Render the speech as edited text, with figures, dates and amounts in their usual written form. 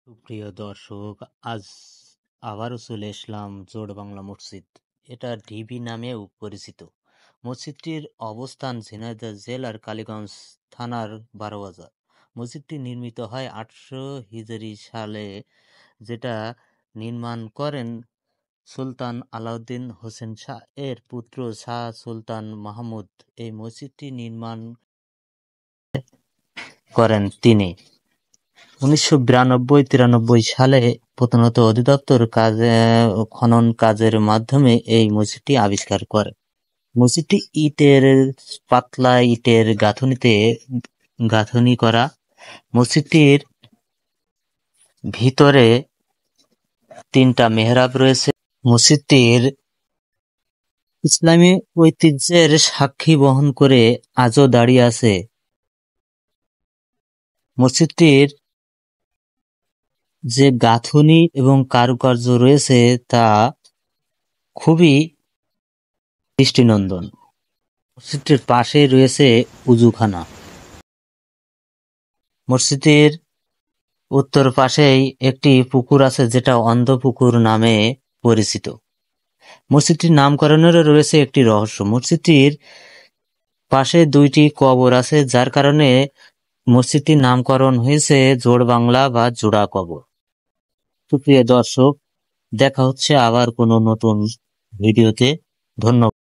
সুপ্রিয় দর্শক, আজ আবারও চলে এসলাম জোড় বাংলা মসজিদ। এটা ঢিবি নামেও পরিচিত। মসজিদটির অবস্থান ঝিনাইদহ জেলার কালীগঞ্জ থানার বারোবাজার। মসজিদটি নির্মিত হয় 800 হিজরি সালে, যেটা নির্মাণ করেন সুলতান আলাউদ্দিন হোসেন শাহ এর পুত্র শাহ সুলতান মাহমুদ। এই মসজিদটি নির্মাণ করেন তিনি 1992-93 সালে। প্রত্নতত্ত্ব অধিদপ্তর খনন কাজের মাধ্যমে এই মসজিদটি আবিষ্কার করে। মসজিদটি পাতলা ইটের গাঁথুনিতে গাঁথনি করা। মসজিদটির ভিতরে 3টা মেহরাব রয়েছে। মসজিদটির ইসলামী ঐতিহ্যের সাক্ষী বহন করে আজও দাঁড়িয়ে আছে। মসজিদটির যে গাঁথুনি এবং কারুকার্য রয়েছে তা খুবই দৃষ্টিনন্দন। মসজিদটির পাশে রয়েছে উজুখানা। মসজিদের উত্তর পাশেই একটি পুকুর আছে, যেটা অন্ধ পুকুর নামে পরিচিত। মসজিদটির নামকরণেরও রয়েছে একটি রহস্য। মসজিদটির পাশে 2টি কবর আছে, যার কারণে মসজিদটির নামকরণ হয়েছে জোড় বাংলা বা জোড়া কবর। সুপ্রিয় দর্শক, দেখা হচ্ছে আবার কোনো নতুন ভিডিওতে। ধন্যবাদ।